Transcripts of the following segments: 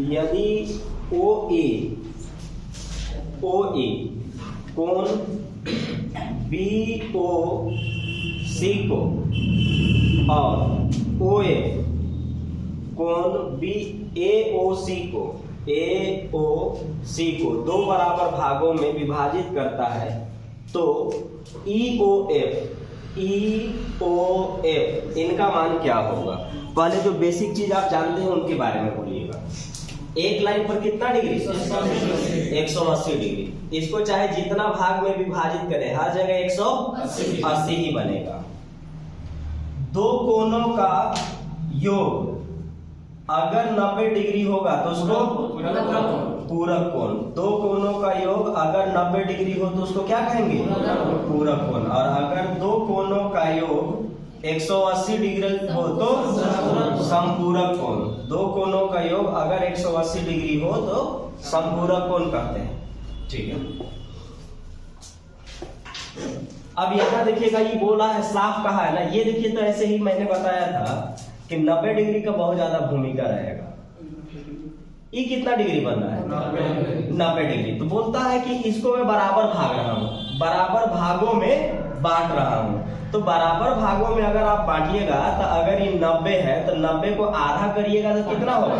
यदि OA कोण BOC को और OF कोण AOC को दो बराबर भागों में विभाजित करता है तो EOF इनका मान क्या होगा। पहले जो बेसिक चीज आप जानते हैं उनके बारे में बोलिएगा। एक लाइन पर कितना डिग्री? 180 डिग्री। इसको चाहे जितना भाग में विभाजित करें हर जगह 180 ही बनेगा। दो कोणों का योग अगर 90 डिग्री होगा तो उसको पूरक कोण। दो कोणों का योग अगर 90 डिग्री हो तो उसको क्या कहेंगे? पूरक कोण। और अगर दो कोणों का योग 180 डिग्री हो तो समपूरक कोण। दो कोणों का योग अगर 180 डिग्री हो तो समपूरक कोण कहते हैं। ठीक है, अब यहाँ देखिएगा, ये बोला है साफ कहा है ना। ये देखिए तो ऐसे ही मैंने बताया था कि 90 डिग्री का बहुत ज्यादा भूमिका रहेगा। ये कितना डिग्री बन रहा है? 90 डिग्री। तो बोलता है कि इसको मैं बराबर भाग रहा हूँ, बराबर भागों में बांट रहा हूँ। तो बराबर भागों में अगर आप बांटिएगा तो अगर ये 90 है तो 90 को आधा करिएगा तो कितना होगा?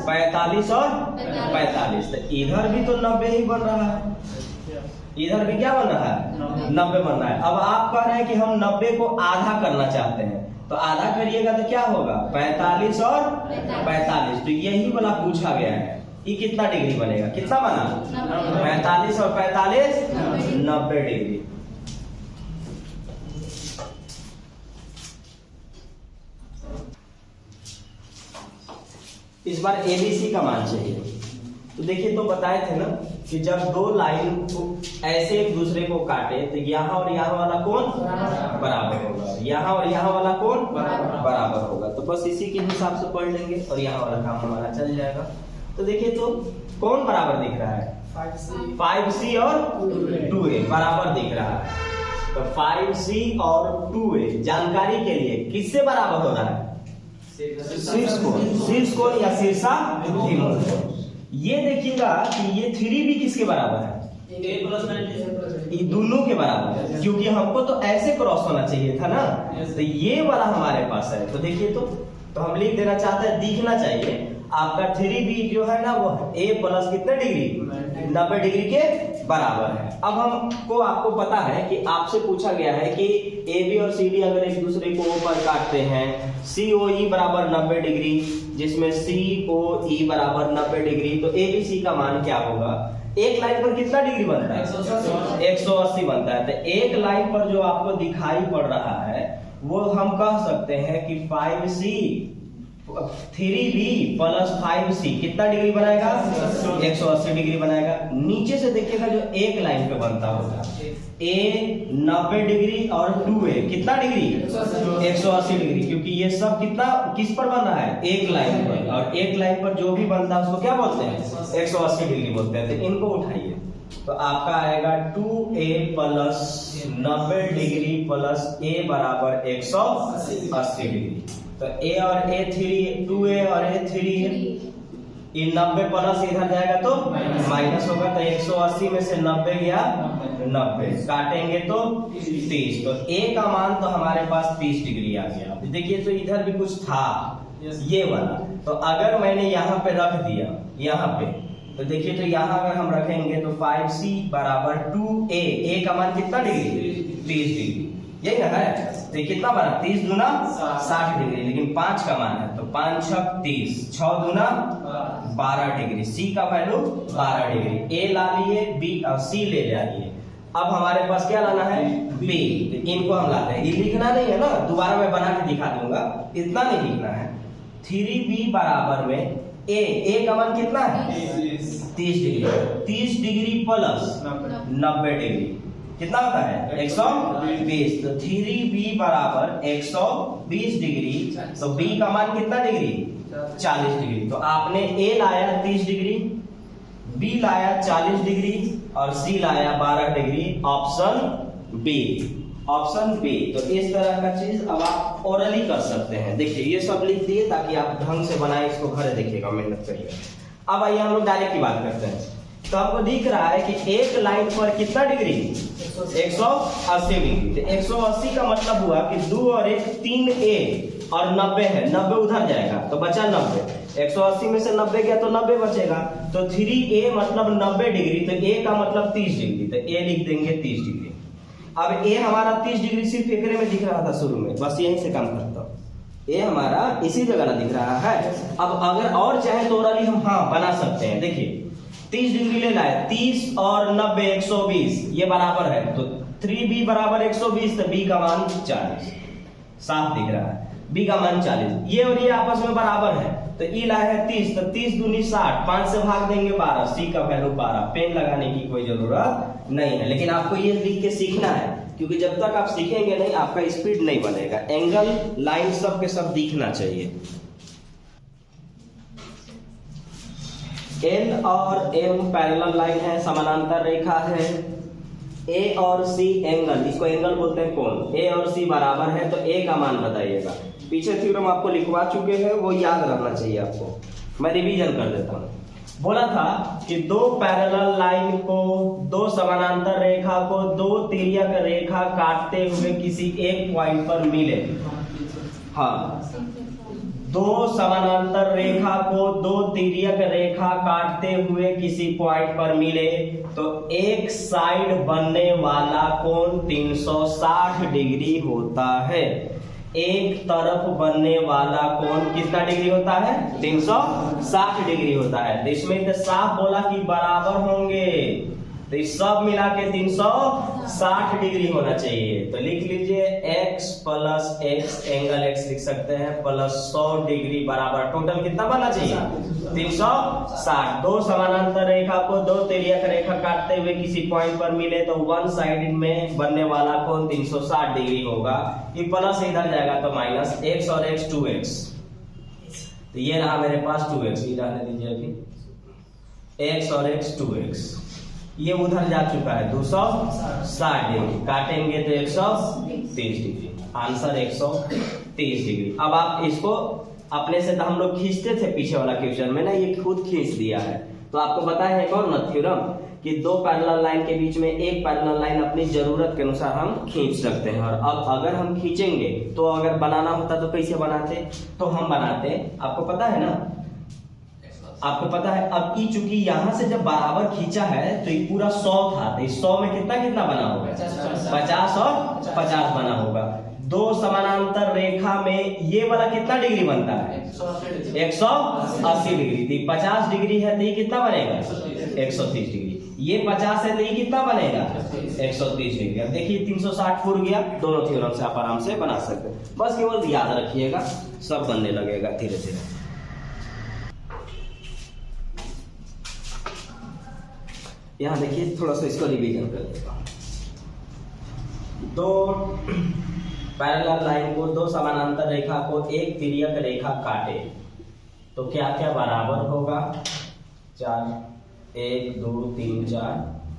45 और 45। तो इधर भी तो 90 ही बन रहा है, इधर भी क्या बन रहा है? 90 बन रहा है। अब आप कह रहे हैं कि हम 90 को आधा करना चाहते हैं, तो आधा करिएगा तो क्या होगा? 45 और 45। तो यही वाला पूछा गया है, ये कितना डिग्री बनेगा? कितना बना? 45 और 45 90 डिग्री। इस बार ABC का मान चाहिए। तो देखिए, तो बताए थे ना कि जब दो लाइन को ऐसे एक दूसरे को काटे तो यहाँ और यहाँ वाला कोण बराबर होगा, यहाँ और यहाँ वाला कोण बराबर होगा। तो बस इसी के हिसाब से पढ़ लेंगे और यहाँ वाला काम हमारा चल जाएगा। तो देखिए, तो कौन बराबर दिख रहा है? 5C और 2A बराबर दिख रहा है। तो 5C और 2A जानकारी के लिए किससे बराबर हो रहा है? शीर्ष कोण या शीर्षाभिमुख कोण। ये देखिएगा कि ये 3B किसके बराबर है? ये दोनों के बराबर है, क्योंकि हमको तो ऐसे क्रॉस होना चाहिए था ना। तो ये वाला हमारे पास है। तो देखिए, तो हम लिख देना चाहते हैं, दिखना चाहिए आपका 3B जो है ना वो A प्लस कितने डिग्री? 90 डिग्री के बराबर है। अब हमको आपको पता है कि आपसे पूछा गया है कि AB और CD अगर एक दूसरे को ऊपर काटते हैं, COE बराबर 90 डिग्री, जिसमें COE बराबर 90 डिग्री, तो ABC का मान क्या होगा? एक लाइन पर कितना डिग्री बनता है? 180 बनता है। तो एक लाइन पर जो आपको दिखाई पड़ रहा है वो हम कह सकते हैं कि 3B प्लस 5C कितना डिग्री बनाएगा? 180 डिग्री बनाएगा। नीचे से देखिएगा जो एक लाइन पे बनता होगा, A 90 डिग्री और 2A कितना डिग्री? 180 डिग्री, क्योंकि ये सब कितना किस पर बन रहा है? एक लाइन पर। और एक लाइन पर जो भी बनता है उसको क्या बोलते हैं? 180 डिग्री बोलते हैं। तो इनको उठाइए तो आपका आएगा 2A plus 90 degree plus A बराबर 180 डिग्री। तो A और A 2A और A 3 है। ये 90 प्लस इधर जाएगा तो माइनस होगा। तो 180 में से 90 गया 90, काटेंगे तो 30। तो A का मान तो हमारे पास 30 डिग्री आ गया। देखिए, तो इधर भी कुछ था ये वाला, तो अगर मैंने यहाँ पे रख दिया यहाँ पे, तो देखिए, तो यहाँ अगर हम रखेंगे तो 5C बराबर 2A। A का मान कितना डिग्री? 30 डिग्री। यही ना है? तो कितना बना? 30 दूना 60 डिग्री, लेकिन 5 का मान है तो 5 6 30, 6 दूना 12 डिग्री। C का वैल्यू 12 डिग्री। A ला लिए, B और C ले जाइए। अब हमारे पास क्या लाना है? B। इनको हम लाते हैं। ये लिखना नहीं है ना, दोबारा मैं बना के दिखा दूंगा, इतना नहीं लिखना है। 3B बराबर में A का मान कितना है? 30 डिग्री। 30 डिग्री प्लस 90 डिग्री कितना होता है? 120। तो 3B बराबर 120 डिग्री। तो B का मान कितना डिग्री? 40 डिग्री। तो आपने A लाया 30 डिग्री, B लाया 40 डिग्री और C लाया 12 डिग्री। Option B। Option B. तो इस तरह का चीज अब आप ओरली कर सकते हैं। देखिए ये सब लिख दिए ताकि आप ढंग से बनाए, इसको घर देखिएगा, मेहनत करिएगा। अब आइए हम लोग डायरेक्ट की बात करते हैं। तो आपको दिख रहा है कि एक लाइन पर कितना डिग्री, 180 डिग्री। तो 180 का मतलब हुआ कि 2 और 1 3a और 90 है, 90 उधर जाएगा तो बचा 90। 180 में से 90 गया तो 90 बचेगा। तो 3a मतलब 90 डिग्री, तो a का मतलब 30 डिग्री, तो a लिख देंगे 30 डिग्री। अब a हमारा 30 डिग्री सिर्फ एकरे में दिख रहा था शुरू में, बस यहीं से काम करता हूँ। a हमारा इसी जगह ना दिख रहा है। अब अगर और चाहे तो ओरली हम बना सकते हैं। देखिए 30 डिग्री ले लाए, 30 और 90 120 ये बराबर है, तो 3b बराबर 120, तो b का मान 40। साफ दिख रहा है, b का मान 40। ये और ये आपस में बराबर है, तो e लाया है 30, तो 30 दूनी 60, 5 से भाग देंगे 12, c का वैल्यू 12। पेन लगाने की कोई जरूरत नहीं है, लेकिन आपको ये लिख के सीखना है, क्योंकि जब तक आप सीखेंगे नहीं आपका स्पीड नहीं बनेगा। एंगल लाइन सब के सब दिखना चाहिए। L और M पैरेलल लाइन है, समानांतर रेखा है। A और C एंगल, इसको एंगल बोलते हैं कोण। A और C बराबर है, तो A का मान बताइएगा। पीछे थ्योरम आपको लिखवा चुके हैं, वो याद रखना चाहिए आपको। मैं रिवीजन कर देता हूँ। बोला था कि दो पैरेलल लाइन को, दो समानांतर रेखा को दो तिर्यक रेखा काटते हुए किसी एक पॉइंट पर मिले। हाँ, दो समानांतर रेखा को दो तिर्यक रेखा काटते हुए किसी पॉइंट पर मिले तो एक साइड बनने वाला कोण 360 डिग्री होता है। एक तरफ बनने वाला कोण कितना डिग्री होता है? 360 डिग्री होता है। तो इसमें तो साफ बोला कि बराबर होंगे, तो इस सब मिला के 360 डिग्री होना चाहिए। तो लिख लीजिए x plus x, angle x लिख सकते हैं, प्लस 100 डिग्री बराबर टोटल कितना बनना चाहिए? 360। दो समानांतर रेखा को दो तिर्यक रेखा काटते हुए किसी पॉइंट पर मिले तो वन साइड में बनने वाला कोण 360 डिग्री होगा। ये प्लस इधर जाएगा तो माइनस, x और x 2x, तो ये रहा मेरे पास 2x, ये रहने दीजिए अभी, x और x 2x, ये उधर जा चुका है 260 डिग्री, काटेंगे तो 130 डिग्री, आंसर 130 डिग्री। अब आप इसको अपने से तो हम लोग खींचते थे पीछे वाला क्वेश्चन में ना, ये खुद खींच दिया है। तो आपको पता है कौन ना थ्योरम कि दो पैरेलल लाइन के बीच में एक पैरेलल लाइन अपनी जरूरत के अनुसार हम खींच सकते हैं। और अब अगर हम खींचेंगे तो अगर बनाना होता तो कैसे बनाते? तो हम बनाते, आपको पता है ना, आपको पता है अब ई चूंकि यहां से जब बराबर खींचा है तो ये पूरा 100 था, तो इस 100 में कितना कितना बना होगा? 50 और 50 बना होगा। दो समानांतर रेखा में ये वाला कितना डिग्री बनता है? 180 डिग्री। तो 50 डिग्री है तो ये कितना बनेगा? 130 डिग्री। ये 50 है तो ये कितना बनेगा? 130 डिग्री। अब देखिए 360 फुर गया, दोनों थ्योरम से आप आराम से बना सकते हैं। बस केवल याद रखिएगा, सब बनने लगेगा धीरे धीरे। यहाँ देखिए थोड़ा सा इसको रिवीजन कर देता हूँ। दो पैरेलल लाइन को, दो समानांतर रेखा को एक तिर्यक रेखा काटे तो क्या क्या बराबर होगा? 4, 1 2 3 4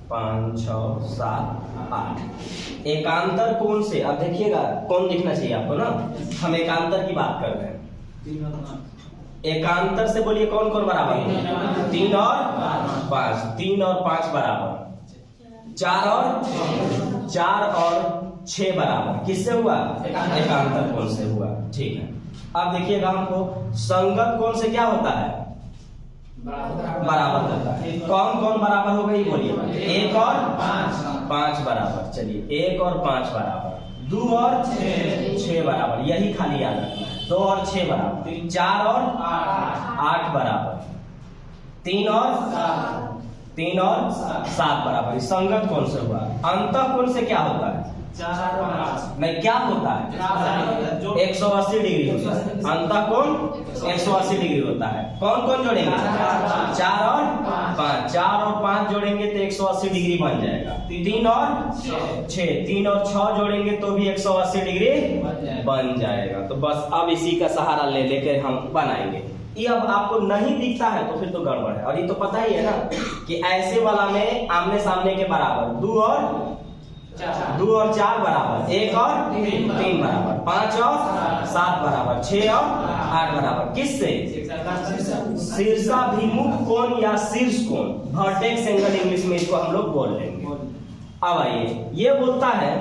5 6 7 8। एकांतर कोण से, अब देखिएगा कौन दिखना चाहिए आपको ना, हम एकांतर की बात कर रहे हैं। एकांतर से बोलिए कौन कौन बराबर है? 3 और 5, 3 और 5 बराबर, 4 और 6 बराबर। किससे हुआ? एकांतर कोण से हुआ। ठीक है, अब देखिएगा हमको संगत कोण से क्या होता है? बराबर होता है। कौन कौन बराबर होगा ये बोलिए? 1 और 5 बराबर। चलिए 1 और 5 बराबर, 2 और 6 बराबर, यही खाली याद रखना है। 2 और 6 बराबर, 4 और 8 बराबर, 3 और 7 बराबर। संगत कोण से हुआ। अंतः कोण से क्या होता है? नहीं, क्या होता है? 180 डिग्री होता है। अंतः कोण 180 डिग्री होता है। कौन कौन जोड़ेंगे? 4 और 5, 4 और 5 जोड़ेंगे तो 180 डिग्री बन जाएगा। 3 और 6, 3 और 6 जोड़ेंगे तो भी 180 डिग्री बन जाएगा। तो बस अब इसी का सहारा ले लेकर हम बनाएंगे। ये अब आपको नहीं दिखता है तो फिर तो गड़बड़ है। और ये तो पता ही है ना कि ऐसे वाला में आमने सामने के बराबर 2 और 2 और 4 बराबर, 1 और 3 बराबर, 5 और 7 बराबर, 6 और 8 बराबर। किससे? शीर्षाभिमुख कोण या शीर्ष कोण, वर्टेक्स एंगल इंग्लिश में इसको हम लोग बोल लेंगे। अब आइए, ये बोलता है,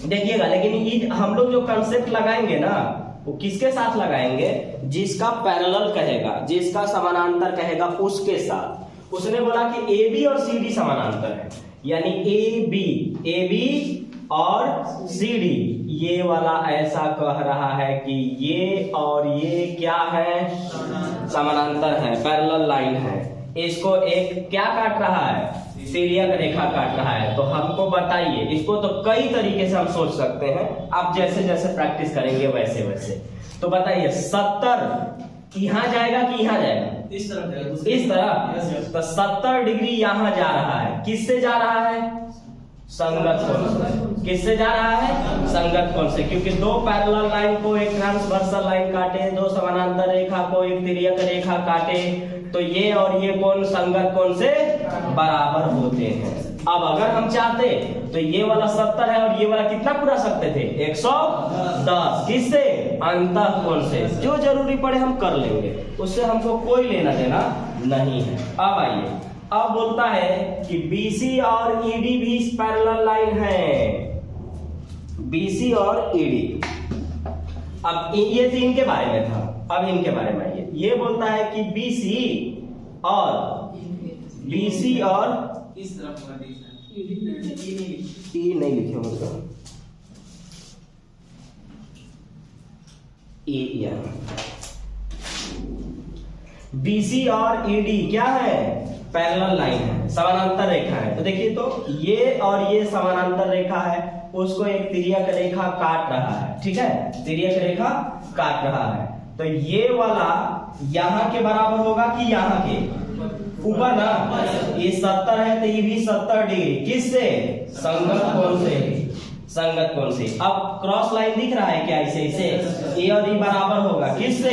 देखिएगा, लेकिन हम लोग जो कंसेप्ट लगाएंगे ना वो किसके साथ लगाएंगे? जिसका पैरेलल कहेगा, जिसका समानांतर कहेगा उसके साथ। उसने बोला कि ए बी और सी डी समानांतर है, यानी ए बी और सी डी, ये वाला ऐसा कह रहा है कि ये और ये क्या है? समानांतर है, पैरेलल लाइन है। इसको एक क्या काट रहा है? तिर्यक रेखा काट रहा है। तो हमको बताइए, इसको तो कई तरीके से हम सोच सकते हैं, आप जैसे जैसे प्रैक्टिस करेंगे वैसे वैसे। तो बताइए 70 यहाँ जाएगा कि यहाँ जाएगा? इस तरफ जाएगा। इस तरफ? तो 70 डिग्री यहाँ जा रहा है। किससे जा रहा है? संगत कोण से। किससे जा रहा है? संगत कोण से, क्योंकि दो पैरेलल लाइन को एक ट्रांसवर्सल लाइन काटे, दो समानांतर रेखा को एक तिर्यक रेखा काटे, तो ये और ये कोण संगत कोण से बराबर होते हैं। अब अगर हम चाहते तो ये वाला 70 है और ये वाला कितना पूरा सकते थे? 110। किससे? अंतः कोण से। जो जरूरी पड़े हम कर लेंगे, उससे हमको कोई लेना देना नहीं है। अब आइए, अब बोलता है कि BC और ED भी पैरेलल लाइन है। BC और ED, अब ये तो इनके बारे में था, अब इनके बारे में आइए। ये बोलता है कि BC और इस तरफ का ई नहीं लिखे होगा, BC और ED क्या है? पैरेलल लाइन है, समानांतर रेखा है। तो देखिए, तो ये और ये समानांतर रेखा है, उसको एक तिर्यक रेखा काट रहा है। ठीक है, तिर्यक रेखा काट रहा है। तो ये वाला यहाँ के बराबर होगा कि यहाँ के ऊपर ना? ये 70 है तो ये भी 70 डिग्री। किससे? संगत कोण से। संगत कोण से। अब क्रॉस लाइन दिख रहा है क्या? ऐसे ए और ई बराबर होगा। किससे?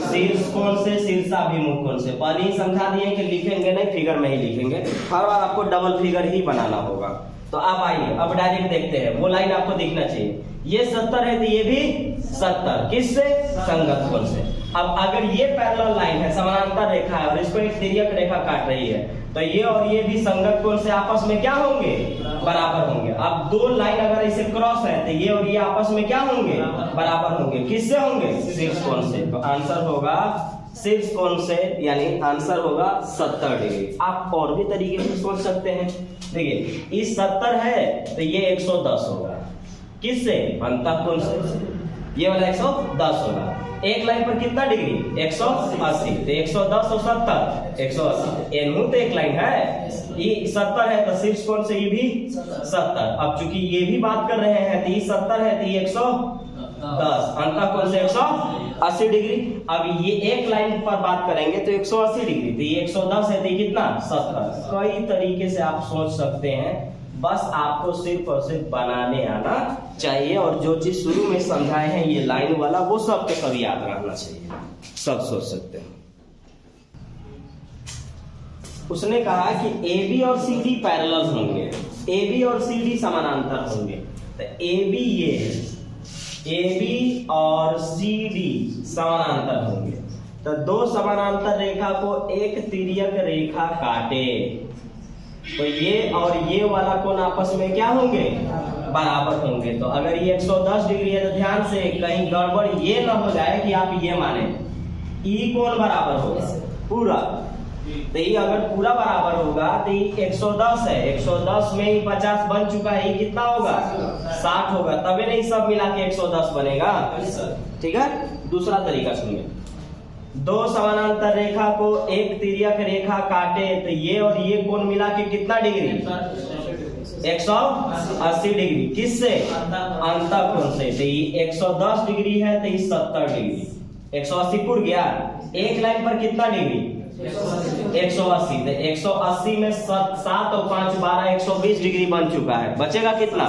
शीर्ष कोण से, शीर्षाभिमुख कोण से। पहले ही समझा दिए कि लिखेंगे नहीं, फिगर में ही लिखेंगे, हर बार आपको डबल फिगर ही बनाना होगा। तो आप आइए, अब डायरेक्ट देखते हैं, वो लाइन आपको दिखना चाहिए। ये 70 है तो ये भी 70। किससे? संगत कोण से। अब अगर ये पैरेलल लाइन है, समानांतर रेखा है, और इसको एक तिर्यक रेखा काट रही है, तो ये और ये भी संगत कोण से आपस में क्या होंगे? बराबर होंगे। अब दो लाइन अगर ऐसे क्रॉस है तो ये और ये आपस में क्या होंगे? बराबर होंगे। किससे होंगे? शीर्ष कोण से। तो आंसर होगा शीर्ष कोण से, यानी आंसर होगा 70 डिग्री। आप और भी तरीके से सोच सकते हैं। देखिए, इस 70 है तो ये 110 होगा। किससे? अंतः कोण से। ये वाला 110 होगा। एक लाइन पर कितना डिग्री? 180। तो 110 और 70 180। एनहू तो एक लाइन है, ये 70 है तो शीर्ष कोण से ये भी 70। अब चूंकि ये भी बात कर रहे हैं तो ये 70 है तो ये 110, अंतः कोण से 180 डिग्री। अब ये एक लाइन पर बात करेंगे तो 180 डिग्री, तो ये 110 है तो ये कितना? 70। कई तरीके से आप सोच सकते हैं, बस आपको सिर्फ और सिर्फ बनाने आना चाहिए। और जो चीज शुरू में समझाए हैं ये लाइन वाला, वो सब के सब याद रहना चाहिए, सब सोच सकते हैं। उसने कहा कि AB और CD पैरेलल होंगे, AB और CD समानांतर होंगे। तो AB ये है, AB और CD समानांतर होंगे। तो दो समानांतर रेखा को एक तिर्यक रेखा काटे, तो ये और ये वाला कोण आपस में क्या होंगे? बराबर होंगे। तो अगर ये 110 डिग्री है तो ध्यान से कहीं गड़बड़ ये ना हो जाए कि आप ये माने ई कोण बराबर होगा पूरा। तो ये अगर पूरा बराबर होगा तो ये 110 है, 110 में ही 50 बन चुका है, ये कितना होगा? 60 होगा। तभी नहीं सब मिला के 110 बनेगा। ठीक है, दूसरा तरीका सुनिए। दो समानांतर रेखा को एक तिर्यक रेखा काटे, तो ये और ये कोण मिला के कितना डिग्री? 180 डिग्री। किससे? अंतः कोण से। तो ये 110 डिग्री है तो ये 70 डिग्री। 180 पूर गया। एक लाइन पर कितना डिग्री? 180। तो 180 में 7 और 5 12 120 डिग्री बन चुका है। बचेगा कितना?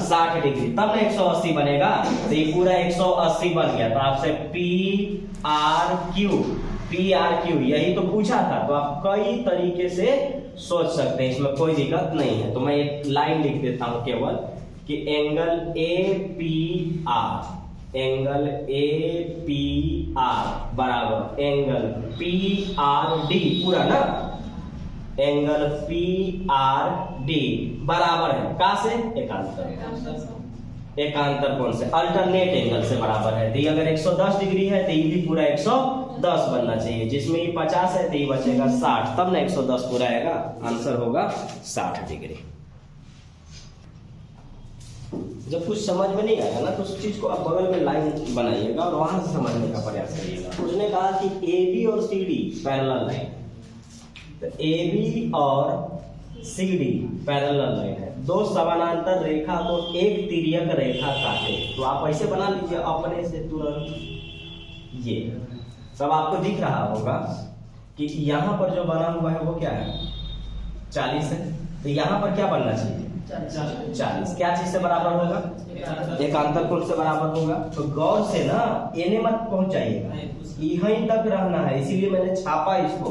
60 डिग्री। तब ना 180 बनेगा। तो ये पूरा 180 बन गया। तो आपसे PRQ यही तो पूछा था। तो आप कई तरीके से सोच सकते हैं, इसमें कोई दिक्कत नहीं है। तो मैं एक लाइन लिख देता हूं केवल कि एंगल APR, एंगल APR बराबर एंगल PRD, पूरा ना, एंगल PRD बराबर है का से, एकांतर कोण से, अल्टरनेट एंगल से बराबर है। तो ये अगर 110 डिग्री है तो ये भी पूरा 110 बनना चाहिए, जिसमें ये 50 है तो ये बचेगा 60, तब ना 110 पूरा आएगा, आंसर होगा 60 डिग्री। जब कुछ समझ में नहीं आएगा ना तो उस चीज को आप बगल में लाइन बनाइएगा और वहां से समझने का प्रयास करिएगा। उसने कहा कि AB और CD पैरेलल लाइन, तो AB और CD पैरेलल लाइन है, दो समानांतर रेखा को एक तिर्यक रेखा काटे। तो आप ऐसे बना लीजिए अपने से तुरंत, ये सब आपको दिख रहा होगा कि यहाँ पर जो बना हुआ है वो क्या है, 40 है, तो यहाँ पर क्या बनना चाहिए, 40। क्या चीज से बराबर होगा, एकांतर कोण से बराबर होगा। तो गौर से ना एने मत पहुंचाइएगा, यहीं तक रहना है, इसीलिए मैंने छापा इसको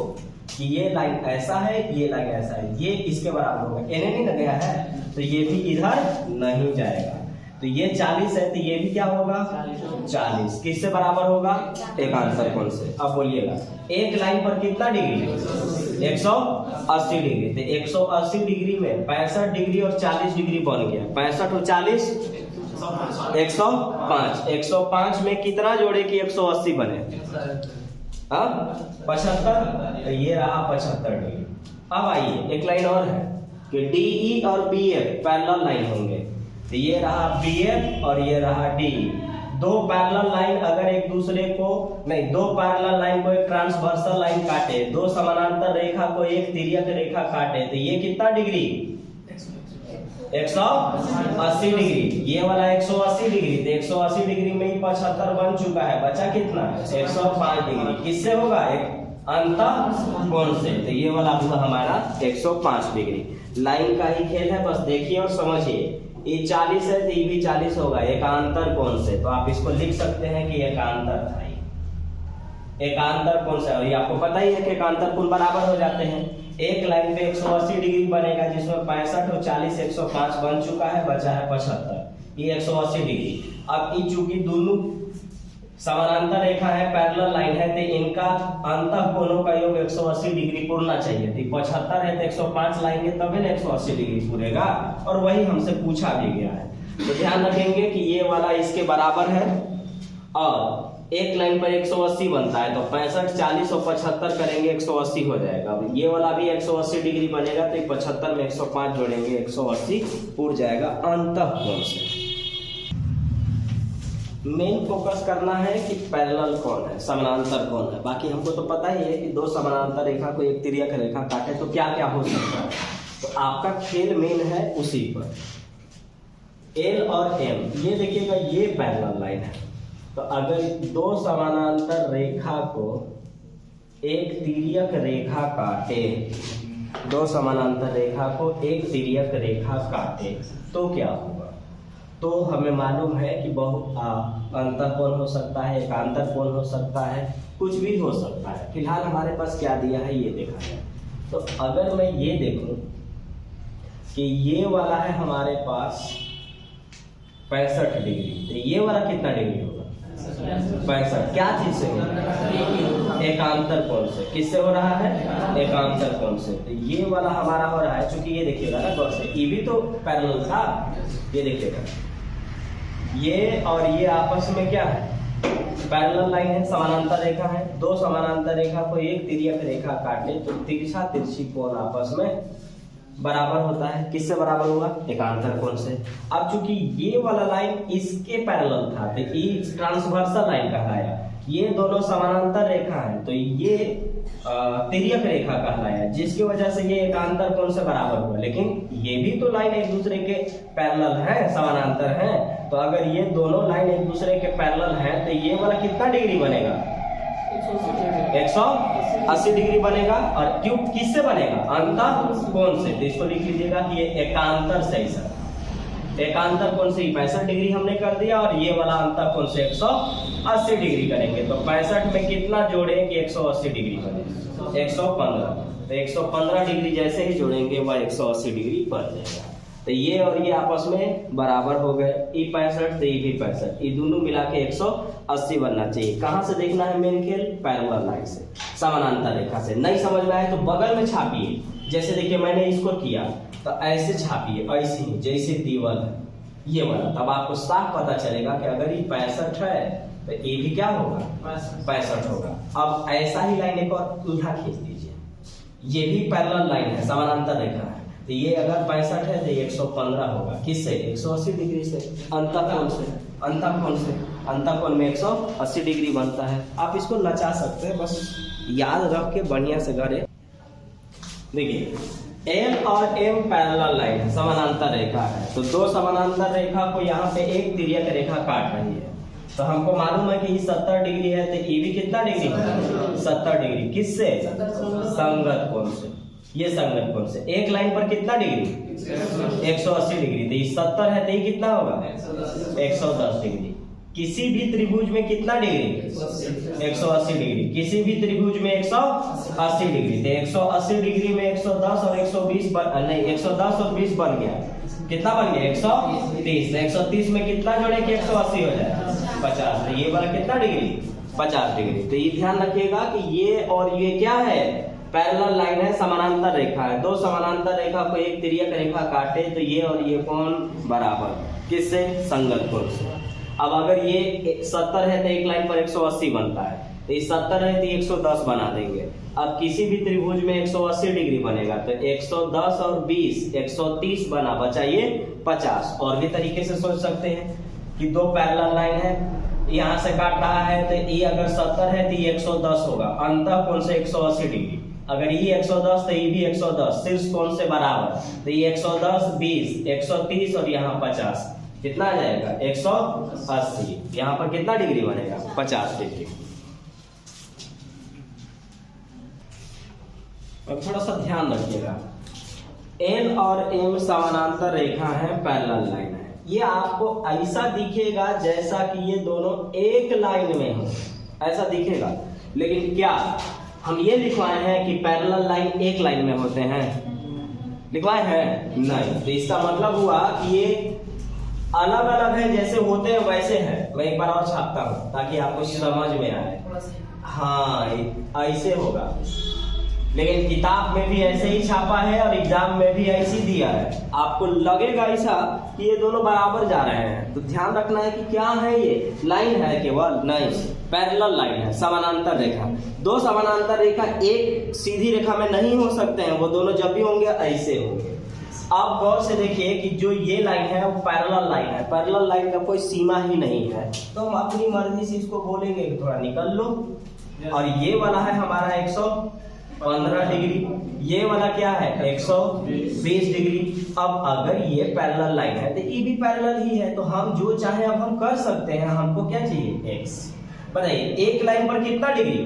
कि ये लाइन ऐसा है, ये लाइन ऐसा है, ये इसके बराबर होगा, एने नहीं लग गया है तो ये भी इधर नहीं जाएगा। तो ये 40 है तो ये भी क्या होगा, 40। किससे बराबर होगा, एकांतर कोण से। अब बोलिएगा एक लाइन पर कितना डिग्री, 180 डिग्री। तो 180 डिग्री में 65 डिग्री और 40 डिग्री बन गया, 65 और 40 105। 105 में कितना जोड़े कि 180 बने, 75। तो ये रहा 75 डिग्री। अब आइए एक लाइन और है कि DE और BF पैरेलल लाइन होंगे, तो ये रहा BF और ये रहा DE। दो पैरेलल लाइन अगर एक दूसरे को नहीं, दो पैरेलल लाइन को एक ट्रांसवर्सल लाइन काटे, दो समानांतर रेखा को एक तिर्यक रेखा काटे, तो ये कितना डिग्री, 180 डिग्री। ये वाला 180 डिग्री, तो 180 डिग्री में ही 75 बन चुका है, बचा कितना, 105 डिग्री। किससे होगा, एक अंतः कोण से। तो ये वाला हुआ हमारा 105 डिग्री। लाइन का ही खेल है, बस देखिए और समझिए। ये 40 है तो ये भी 40 होगा, एकांतर कोण से। तो आप इसको लिख सकते हैं कि एकांतर था, एकांतर कोण से। और ये आपको पता ही है कि एकांतर कोण बराबर हो जाते हैं। एक लाइन पे 180 डिग्री बनेगा, जिसमें 65 और 40 105 बन चुका है, बचा है 75, ये 180 डिग्री। अब ये चूंकि दोनों समानांतर रेखा है, पैरेलल लाइन है, तो इनका अंतः कोणों का योग 180 डिग्री पूरना चाहिए। तो 75 है तो 105 लाएंगे तभी ना 180 डिग्री पूरेगा, और वही हमसे पूछा भी गया है। तो ध्यान रखेंगे कि ये वाला इसके बराबर है, और एक लाइन पर 180 बनता है, तो 65 40 और 75 करेंगे 180 हो जाएगा। अब ये वाला भी 180 डिग्री बनेगा, तो 75 में 105 जोड़ेंगे 180 पूर जाएगा अंतः कोण से। मेन फोकस करना है कि पैरेलल कोण है, समानांतर कोण है। बाकी हमको तो पता ही है कि दो समानांतर रेखा को एक तिर्यक रेखा काटे तो क्या क्या हो सकता है। तो आपका खेल मेन है उसी पर। L और M, ये देखिएगा ये पैरेलल लाइन है, तो अगर दो समानांतर रेखा को एक तिर्यक रेखा काटे, दो समानांतर रेखा को एक तिर्यक रेखा काटे तो क्या होगा। तो हमें मालूम है कि अंतः कोण हो सकता है, एकांतर कोण हो सकता है, कुछ भी हो सकता है। फिलहाल हमारे पास क्या दिया है ये देखा है। तो अगर मैं ये देखूं कि ये वाला है हमारे पास 65 डिग्री, तो ये वाला कितना डिग्री होगा, 65। क्या चीज से हो रहा है, एकांतर कोण से। किससे हो रहा है, एकांतर कोण से। तो ये वाला हमारा हो रहा है, चूंकि ये देखिएगा ना गौर से, ये भी तो पैरेलल था, ये देखिएगा ये और ये आपस में क्या है, पैरेलल लाइन है, समानांतर रेखा है। दो समानांतर रेखा को एक तिर्यक रेखा काटे तो तिरछा तिरछी कोण आपस में बराबर होता है। किससे बराबर होगा, एकांतर कोण से। अब चूंकि ये वाला लाइन इसके पैरेलल था तो ये ट्रांसवर्सल लाइन कहलाया। ये दोनों समानांतर रेखा है तो ये तिर्यक रेखा कहलाया, जिसकी वजह से ये एकांतर कोण से बराबर हुआ। लेकिन ये भी तो लाइन एक दूसरे के पैरेलल है, समानांतर है। तो अगर ये दोनों लाइन एक दूसरे के पैरेलल हैं तो ये वाला कितना डिग्री बनेगा, 180 डिग्री बनेगा। और क्यों, किससे बनेगा, अंतः कोण से। तो इसको लिख लीजिएगा कि ये एकांतर से ऐसा एक अंतर कोण से 65 डिग्री हमने कर दिया और ये वाला अंतर कोण से 180 डिग्री करेंगे। तो 65 में कितना जोड़ेंगे 180 डिग्री बने 115। तो 115 डिग्री जैसे ही जोड़ेंगे वह 180 डिग्री बन जाएगा। तो ये और ये आपस में बराबर हो गए, ई 65 तो ई भी 65, ये दोनों मिला के 180 बनना चाहिए। कहाँ से देखना है मेन खेल? पैरेलल लाइन से, समानांतर रेखा से। नहीं समझ में आए तो बगल में छापिए। जैसे देखिए मैंने इसको किया तो ऐसे छापिए, ऐसे ही जैसे दीवार है ये वाला, तब आपको साफ पता चलेगा कि अगर ये 65 है तो ये भी क्या होगा 65 होगा। अब ऐसा ही लाइन एक और यहाँ खींच दीजिए, ये भी पैरेलल लाइन है, समानांतर रेखा है। तो ये अगर 65 है तो 115 होगा, किससे? 180 डिग्री से, अंतःकोण से। अंतःकोण में 180 डिग्री बनता है। आप इसको नचा सकते हैं, बस याद रख के बढ़िया से करें। देखिए एल और एम पैरेलल लाइन है, समानांतर रेखा है। तो दो समानांतर रेखा को यहाँ पे एक तिर्यक रेखा काट रही है। तो हमको मालूम है कि ये 70 डिग्री है, तो ये भी कितना डिग्री है? 70 डिग्री। किससे? संगत कोण से। ये संगत कोण से एक लाइन पर कितना डिग्री? 180 डिग्री। तो ये 70 है तो ये कितना होगा? 110 डिग्री। किसी भी त्रिभुज में कितना डिग्री? 180 डिग्री। किसी भी त्रिभुज में 180 डिग्री। तो 180 डिग्री में 110 और 120 नहीं 110 और 20 बन गया, कितना बन गया? 130। 130 में कितना जोड़े कि 180 हो जाए? 50। तो ये वाला कितना डिग्री? 50 डिग्री। तो ये ध्यान रखिएगा कि ये और ये क्या है? पैरेलल लाइन है, समानांतर रेखा है। दो समानांतर रेखा को एक तिर्यक रेखा काटे तो ये और ये कोण बराबर, किससे? संगत कोण से। अब अगर ये 70 है तो एक लाइन पर 180 बनता है, तो ये 70 है तो 110 बना देंगे। अब किसी भी त्रिभुज में 180 डिग्री बनेगा तो 110 और 20 130 बना, बचा ये 50। और भी तरीके से सोच सकते हैं कि दो पैरेलल लाइन है, यहाँ से काट रहा है तो ये अगर 70 है तो ये 110 होगा, अंतःकोण से 180 डिग्री। अगर ये 110 तो ये भी 110, शीर्ष कोण से बराबर। तो ये 110 20 130 और यहाँ 50, कितना आ जाएगा? 180। यहाँ पर कितना डिग्री बनेगा? 50 डिग्री। अब थोड़ा सा ध्यान रखिएगा, एल और एम समानांतर रेखा है, पैरेलल लाइन है। ये आपको ऐसा दिखेगा जैसा कि ये दोनों एक लाइन में हो, ऐसा दिखेगा। लेकिन क्या हम ये लिखवाए हैं कि पैरेलल लाइन एक लाइन में होते हैं? लिखवाए हैं? नहीं। तो इसका मतलब हुआ कि ये अलग अलग है, जैसे होते हैं वैसे है। मैं एक बार और छापता हूँ ताकि आपको समझ में आए। हाँ ऐसे होगा, लेकिन किताब में भी ऐसे ही छापा है और एग्जाम में भी ऐसे ही दिया है। आपको लगेगा ऐसा कि ये दोनों बराबर जा रहे हैं, तो ध्यान रखना है कि क्या है, ये लाइन है केवल? नहीं, पैरेलल लाइन है, समानांतर रेखा। दो समानांतर रेखा एक सीधी रेखा में नहीं हो सकते हैं, वो दोनों जब भी होंगे ऐसे होंगे। आप गौर से देखिए कि जो ये लाइन है वो पैरेलल लाइन है। पैरेलल लाइन का कोई सीमा ही नहीं है, तो हम अपनी मर्जी से इसको बोलेंगे कि थोड़ा निकल लो। और ये वाला है हमारा 115 डिग्री, ये वाला क्या है 120 डिग्री। अब अगर ये पैरेलल लाइन है तो ये भी पैरेलल ही है, तो हम जो चाहे अब हम कर सकते हैं। हमको क्या चाहिए? x। बताइए एक लाइन पर कितना डिग्री?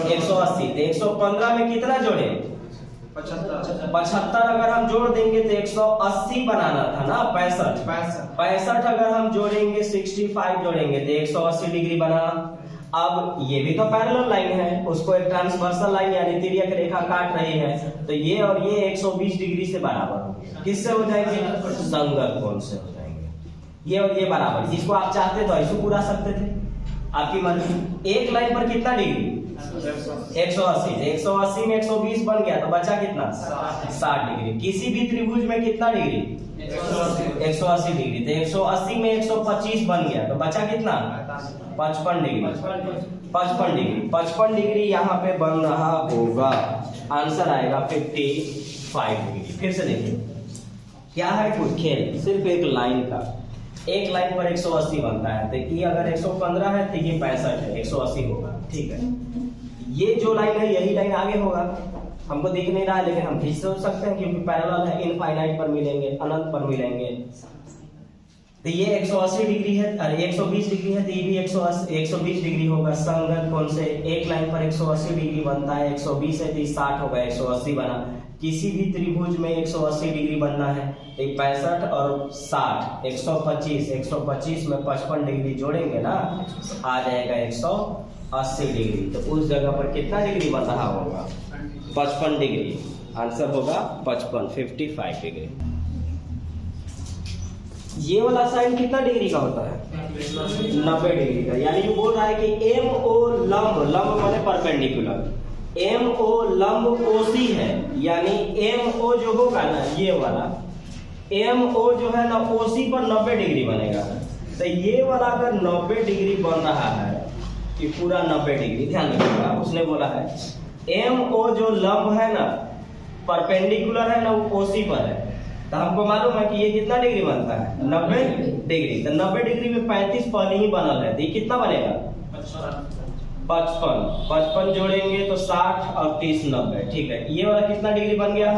180। तो 115 में कितना जोड़े? 75 अगर हम जोड़ देंगे तो 180 बनाना था ना, 65 अगर हम जोड़ेंगे 65 जोड़ेंगे तो 180 डिग्री बना। अब ये भी तो पैरेलल लाइन है, उसको एक ट्रांसवर्सल लाइन यानी तिर्यक रेखा काट रही है, तो ये और ये 120 डिग्री से बराबर हो। किससे हो जाएंगे? संगत कोण से हो जाएंगे। ये और ये बराबर। इसको आप चाहते तो ऐसे पूरा सकते थे, आपकी मर्जी। एक लाइन पर कितना डिग्री? 180। 180 में 120 बन गया तो बचा कितना? 60 डिग्री। किसी भी त्रिभुज में कितना डिग्री? 180 डिग्री। तो 180 में 125 बन गया तो बचा कितना? 55 डिग्री। 55 डिग्री यहाँ पे बन रहा होगा, आंसर आएगा 55 डिग्री। फिर से देखिए क्या है कुछ खेल, सिर्फ एक लाइन का। एक लाइन पर 180 बनता है, तो ये अगर 115 है तो ये 65 है, 180 होगा। ठीक है, ये जो लाइन है यही लाइन आगे होगा, हमको दिख नहीं रहा है लेकिन हम खींच सोच सकते हैं क्योंकि पैरेलल है। इनफाइनाइट पर मिलेंगे, अनंत पर मिलेंगे। तो ये 180 डिग्री है और 120 डिग्री है, तो ये भी 120 डिग्री होगा। संगत कौन से एक लाइन पर 180 डिग्री बनता है, 120 है तो 60 होगा, 180 बना। किसी भी त्रिभुज में 180 डिग्री बनना है तो 65 और 60 125 में 55 डिग्री जोड़ेंगे ना, आ जाएगा 180 डिग्री। तो उस जगह पर कितना डिग्री बन रहा होगा? 55 डिग्री। आंसर होगा 55 डिग्री। ये वाला साइन कितना डिग्री का होता है? 90 डिग्री का। यानी जो बोल रहा है कि एम ओ लंब, लंब माने परपेंडिकुलर, एम ओ लंब ओसी है, यानी एम ओ जो होगा ना ये वाला एम ओ जो है ना ओसी पर 90 डिग्री बनेगा। तो ये वाला अगर 90 डिग्री बन रहा है, ये पूरा 90 डिग्री, ध्यान रखिएगा। उसने बोला है एम ओ जो लंब है ना परपेंडिकुलर है ना वो ओसी पर है, तो हमको मालूम है कि ये कितना डिग्री बनता है? 90 डिग्री। तो 90 डिग्री में 35 पहले ही बनल है, तो ये कितना बनेगा? 55 जोड़ेंगे तो 60 और 30 90। ठीक है, ये वाला कितना डिग्री बन गया?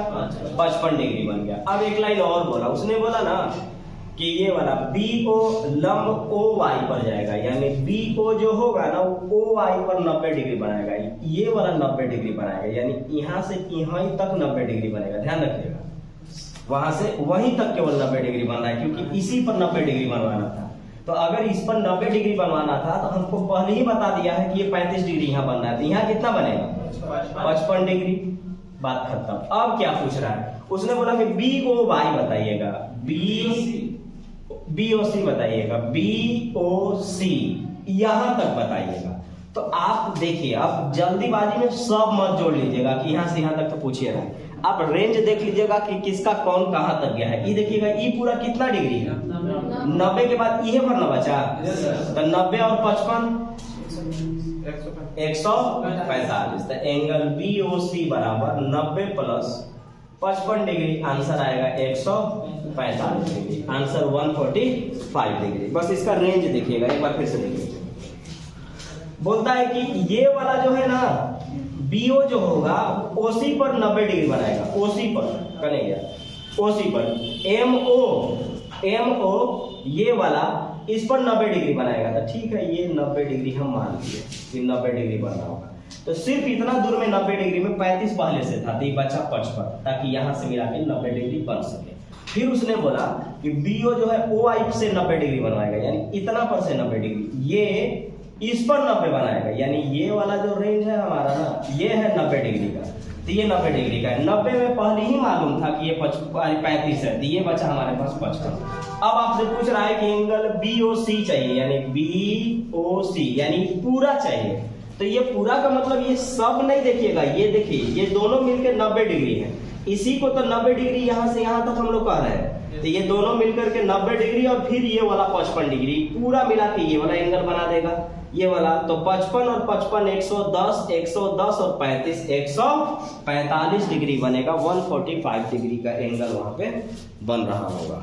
55 डिग्री बन गया। अब एक लाइन और बोला, उसने बोला ना कि ये वाला बी ओ लंब ओ वाई पर जाएगा, यानी बी ओ जो होगा ना वो ओ वाई पर 90 डिग्री बनाएगा। ये वाला 90 डिग्री बनाएगा, यानी यहाँ से यहाँ तक 90 डिग्री बनेगा। ध्यान रखिएगा, वहां से वहीं तक केवल 90 डिग्री बन रहा है, क्योंकि इसी पर 90 डिग्री बनवाना था। तो अगर इस पर 90 डिग्री बनवाना था तो हमको पहले ही बता दिया है कि ये 35 डिग्री यहाँ बनना है, तो यहाँ कितना बनेगा? 55 डिग्री। बात खत्म। अब क्या पूछ रहा है? उसने बोला कि बी ओ वाई बताइएगा, बी ओ सी बताइएगा, बी ओ सी यहां तक बताइएगा। तो आप देखिए, आप जल्दीबाजी में सब मत जोड़ लीजिएगा कि यहाँ से यहाँ तक तो पूछिएगा। आप रेंज देख लीजिएगा कि किसका कौन कहां तक गया है। ये देखिएगा, ये पूरा कितना डिग्री है? 90 के बाद ये भरना बचा, तो 90 और 55 145। तो एंगल बी ओ सी बराबर 90 प्लस 55 डिग्री, आंसर आएगा 145 डिग्री। Answer 145 degree. बस इसका रेंज देखिएगा, एक बार फिर से देखिए। बोलता है कि ये वाला जो है ना बीओ जो होगा ओसी पर 90 डिग्री बनाएगा, ओसी पर करेंगे, ओसी पर एम ओ ये वाला इस पर 90 डिग्री बनाएगा। तो ठीक है, ये 90 डिग्री हम मान लिए कि 90 डिग्री बनना होगा। तो सिर्फ इतना दूर में 90 डिग्री में 35 पहले से था, तो ये बचा 55, ताकि यहां से मिला के 90 डिग्री बन सके। फिर उसने बोला कि बीओ जो है ओ आई से 90 डिग्री बनवाएगा, यानी इतना पर से 90 डिग्री, ये इस पर 90 बनाएगा, यानी ये वाला जो रेंज है हमारा ना ये है 90 डिग्री का, तो ये 90 डिग्री का है। 90 में पहले ही मालूम था कि ये 35 है, तो ये बचा हमारे पास 55। अब आपसे पूछ रहा है कि एंगल BOC चाहिए, यानी BOC यानी पूरा चाहिए। तो ये पूरा का मतलब ये सब नहीं देखिएगा, ये देखिए ये दोनों मिलकर 90 डिग्री है। इसी को तो 90 डिग्री यहाँ से यहाँ तक हम लोग कह रहे हैं, तो ये दोनों मिलकर के 90 डिग्री और फिर ये वाला 55 डिग्री पूरा मिला के ये वाला एंगल बना देगा, ये वाला। तो 55 और 55 110 और 35 145 डिग्री बनेगा। 145 डिग्री का एंगल वहां पे बन रहा होगा।